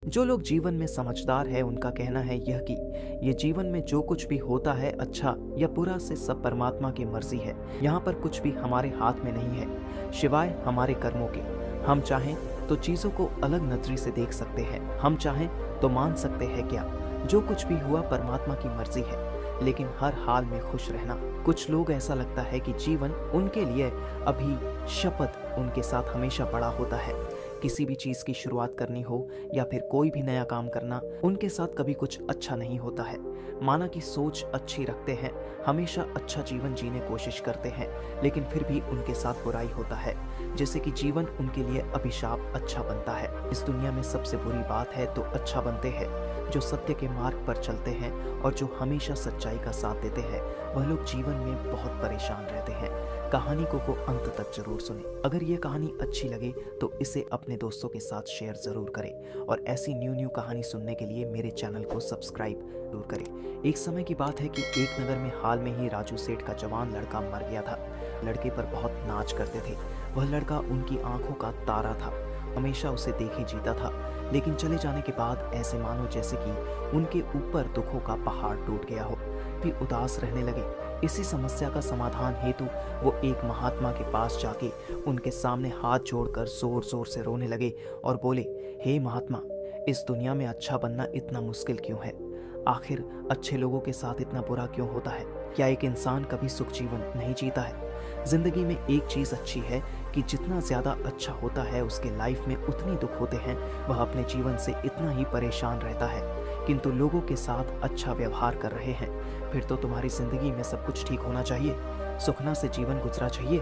जो लोग जीवन में समझदार है उनका कहना है यह कि ये जीवन में जो कुछ भी होता है अच्छा या बुरा से सब परमात्मा की मर्जी है। यहाँ पर कुछ भी हमारे हाथ में नहीं है सिवाय हमारे कर्मों के। हम चाहें तो चीजों को अलग नजरी से देख सकते हैं, हम चाहें तो मान सकते हैं क्या जो कुछ भी हुआ परमात्मा की मर्जी है, लेकिन हर हाल में खुश रहना। कुछ लोग ऐसा लगता है कि जीवन उनके लिए अभी शपथ उनके साथ हमेशा बड़ा होता है। किसी भी चीज की शुरुआत करनी हो या फिर कोई भी नया काम करना, उनके साथ कभी कुछ अच्छा नहीं होता है। माना कि सोच अच्छी रखते हैं, हमेशा अच्छा जीवन जीने कोशिश करते हैं, लेकिन फिर भी उनके साथ बुराई होता है, जैसे कि जीवन उनके लिए अभिशाप अच्छा बनता है। इस दुनिया में सबसे बुरी बात है तो अच्छा बनते हैं। जो सत्य के मार्ग पर चलते हैं और जो हमेशा सच्चाई का साथ देते हैं, वह लोग जीवन में बहुत परेशान रहते हैं। कहानी को अंत तक जरूर सुने। अगर ये कहानी अच्छी लगे तो इसे अपने दोस्तों के साथ शेयर जरूर करें और ऐसी न्यू कहानी सुनने के लिए मेरे चैनल को सब्सक्राइब जरूर करें। एक समय की बात है कि एक नगर में हाल में ही राजू सेठ का जवान लड़का मर गया था। लड़के पर बहुत नाच करते थे। वह लड़का उनकी आंखों का तारा था, हमेशा उसे देखे जीता था, लेकिन चले जाने के बाद ऐसे मानो जैसे कि उनके ऊपर दुखों का पहाड़ टूट गया हो। भी उदास रहने लगे। इसी समस्या का समाधान हेतु वो एक महात्मा के पास जाके उनके सामने हाथ जोड़कर जोर जोर से रोने लगे और बोले, हे महात्मा, इस दुनिया में अच्छा बनना इतना मुश्किल क्यों है? आखिर अच्छे लोगों के साथ इतना बुरा क्यों होता है? क्या एक इंसान कभी सुख जीवन नहीं जीता है? जिंदगी में एक चीज अच्छी है कि जितना ज्यादा अच्छा होता है उसके लाइफ में उतनी दुख होते हैं। वह अपने जीवन से इतना ही परेशान रहता है, किंतु लोगों के साथ अच्छा व्यवहार कर रहे हैं। फिर तो तुम्हारी जिंदगी में सब कुछ ठीक होना चाहिए, सुखना से जीवन गुजरा चाहिए,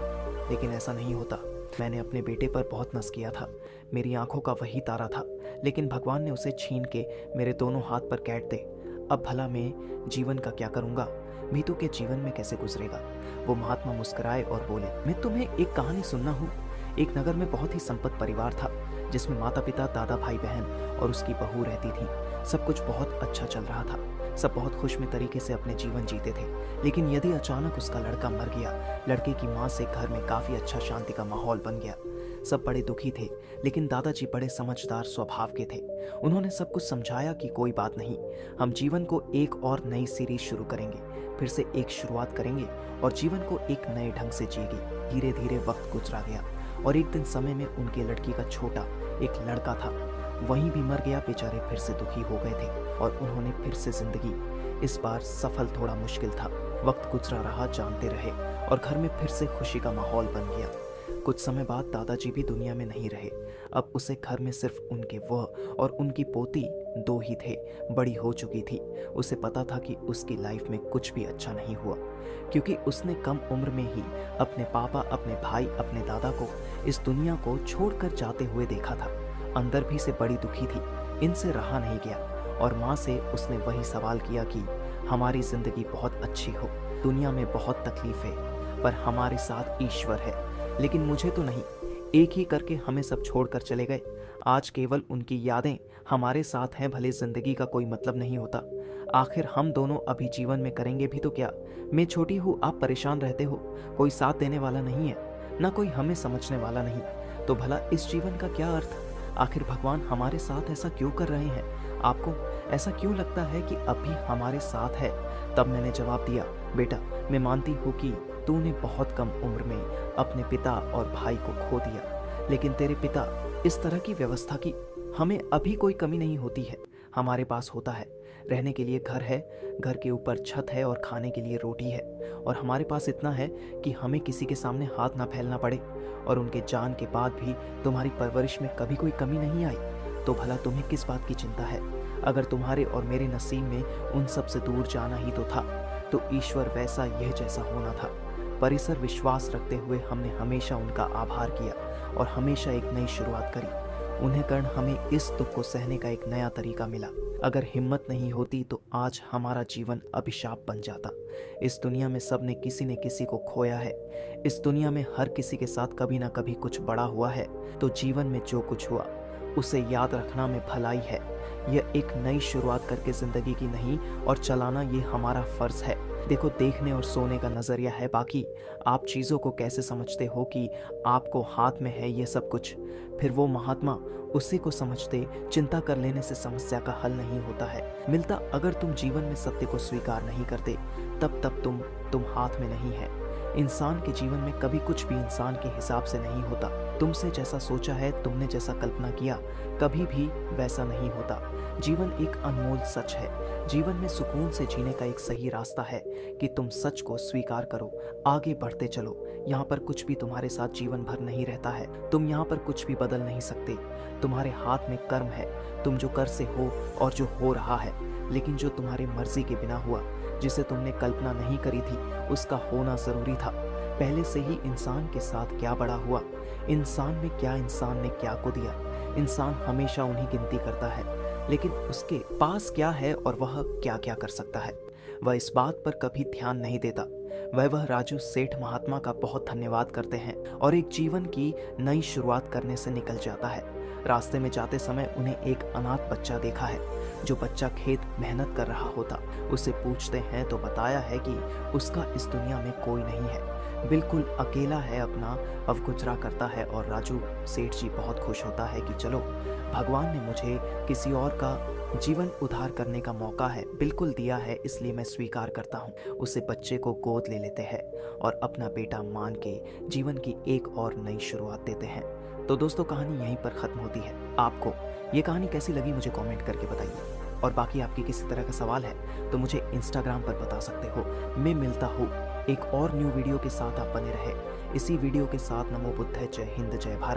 लेकिन ऐसा नहीं होता। मैंने अपने बेटे पर बहुत नस किया था। मेरी आंखों का वही तारा था, लेकिन भगवान ने उसे छीन के मेरे दोनों हाथ पर कैद दे। अब भला मैं जीवन का क्या करूंगा? मीतू के जीवन में कैसे गुजरेगा? वो महात्मा मुस्कुराए और बोले, मैं तुम्हें एक कहानी सुनना हूँ। एक नगर में बहुत ही संपन्न परिवार था, जिसमें माता पिता, दादा, भाई बहन और उसकी बहू रहती थी। सब कुछ बहुत अच्छा चल रहा था। सब बहुत खुश में तरीके से अपने जीवन जीते थे। लेकिन यदि अचानक उसका लड़का मर गया, लड़के की माँ से घर में काफी अच्छा शांति का माहौल बन गया। सब बड़े दुखी थे, लेकिन दादाजी बड़े समझदार स्वभाव के थे। उन्होंने सब कुछ समझाया कि कोई बात नहीं, हम जीवन को एक और नई सीरीज शुरू करेंगे, फिर से एक शुरुआत करेंगे और जीवन को एक नए ढंग से जिएंगे। धीरे धीरे वक्त गुजरा गया और एक दिन समय में उनके लड़की का छोटा एक लड़का था, वहीं भी मर गया। बेचारे फिर से दुखी हो गए थे और उन्होंने फिर से जिंदगी, इस बार सफल थोड़ा मुश्किल था। वक्त गुजरा रहा, जानते रहे और घर में फिर से खुशी का माहौल बन गया। कुछ समय बाद दादाजी भी दुनिया में नहीं रहे। अब उसे घर में सिर्फ उनके वह और उनकी पोती दो ही थे। बड़ी हो चुकी थी। उसे पता था कि उसकी लाइफ में कुछ भी अच्छा नहीं हुआ, क्योंकि उसने कम उम्र में ही अपने पापा, अपने भाई, अपने दादा को इस दुनिया को छोड़कर जाते हुए देखा था। अंदर भी से बड़ी दुखी थी, इनसे रहा नहीं गया और माँ से उसने वही सवाल किया कि हमारी जिंदगी बहुत अच्छी हो, दुनिया में बहुत तकलीफ है, पर हमारे साथ ईश्वर है, लेकिन मुझे तो नहीं। एक ही करके हमें सब छोड़कर चले गए। आज केवल उनकी यादें हमारे साथ हैं, भले जिंदगी का कोई मतलब नहीं होता। आखिर हम दोनों अभी जीवन में करेंगे भी तो क्या? मैं छोटी हूँ, आप परेशान रहते हो, कोई साथ देने वाला नहीं है, ना कोई हमें समझने वाला नहीं, तो भला इस जीवन का क्या अर्थ? आखिर भगवान हमारे साथ ऐसा क्यों कर रहे हैं? आपको ऐसा क्यों लगता है कि अभी हमारे साथ है? तब मैंने जवाब दिया, बेटा, मैं मानती हूँ कि तूने बहुत कम उम्र में अपने पिता और भाई को खो दिया, लेकिन तेरे पिता इस तरह की व्यवस्था की हमें अभी कोई कमी नहीं होती है। हमारे पास होता है, रहने के लिए घर है, घर के ऊपर छत है और खाने के लिए रोटी है, और हमारे पास इतना है कि हमें किसी के सामने हाथ ना फैलना पड़े। और उनके जान के बाद भी तुम्हारी परवरिश में कभी कोई कमी नहीं आई, तो भला तुम्हें किस बात की चिंता है? अगर तुम्हारे और मेरे नसीब में उन सब से दूर जाना ही तो था, तो ईश्वर वैसा यह जैसा होना था। परिसर विश्वास रखते हुए हमने हमेशा उनका आभार किया और हमेशा एक नई शुरुआत करी। उन्हें कारण हमें इस दुख को सहने का एक नया तरीका मिला। अगर हिम्मत नहीं होती तो आज हमारा जीवन अभिशाप बन जाता। इस दुनिया में सब ने किसी न किसी को खोया है। इस दुनिया में हर किसी के साथ कभी ना कभी कुछ बड़ा हुआ है। तो जीवन में जो कुछ हुआ उसे याद रखना में भलाई है। यह एक नई शुरुआत करके ज़िंदगी की नहीं और चलाना ये हमारा फ़र्ज़ है। देखो, देखने और सोने का नज़रिया है बाकी, आप चीज़ों को कैसे समझते हो कि आपको हाथ में है ये सब कुछ। फिर वो महात्मा उसी को समझते, चिंता कर लेने से समस्या का हल नहीं होता है। मिलता अगर तुम जीवन में सत्य को स्वीकार नहीं करते, तब तुम हाथ में नहीं है। इंसान के जीवन में कभी कुछ भी इंसान के हिसाब से नहीं होता। तुमसे जैसा सोचा है, तुमने जैसा कल्पना किया, कभी भी वैसा नहीं होता। जीवन एक अनमोल सच है। जीवन में सुकून से जीने का एक सही रास्ता है कि तुम सच को स्वीकार करो, आगे बढ़ते चलो। यहाँ पर कुछ भी तुम्हारे साथ जीवन भर नहीं रहता है। तुम यहाँ पर कुछ भी बदल नहीं सकते। तुम्हारे हाथ में कर्म है, तुम जो कर से हो और जो हो रहा है। लेकिन जो तुम्हारी मर्जी के बिना हुआ, जिसे तुमने कल्पना नहीं करी थी, उसका होना जरूरी था। पहले से ही इंसान के साथ क्या बड़ा हुआ, इंसान में क्या, इंसान ने क्या को दिया। इंसान हमेशा उन्हीं गिनती करता है, लेकिन उसके पास क्या है और वह क्या क्या कर सकता है, वह इस बात पर कभी ध्यान नहीं देता। वह राजू सेठ महात्मा का बहुत धन्यवाद करते हैं और एक जीवन की नई शुरुआत करने से निकल जाता है। रास्ते में जाते समय उन्हें एक अनाथ बच्चा देखा है। जो बच्चा खेत मेहनत कर रहा होता, उसे पूछते हैं तो बताया है कि उसका इस दुनिया में कोई नहीं है, बिल्कुल अकेला है, अपना अब गुजरा करता है। और राजू सेठ जी बहुत खुश होता है कि चलो, भगवान ने मुझे किसी और का जीवन उद्धार करने का मौका है, बिल्कुल दिया है, इसलिए मैं स्वीकार करता हूँ। उसे बच्चे को गोद ले लेते हैं और अपना बेटा मान के जीवन की एक और नई शुरुआत देते हैं। तो दोस्तों, कहानी यहीं पर ख़त्म होती है। आपको ये कहानी कैसी लगी मुझे कमेंट करके बताइए। और बाकी आपकी किसी तरह का सवाल है तो मुझे इंस्टाग्राम पर बता सकते हो। मैं मिलता हूँ एक और न्यू वीडियो के साथ। आप बने रहे इसी वीडियो के साथ। नमो बुद्धाय, जय हिंद, जय भारत।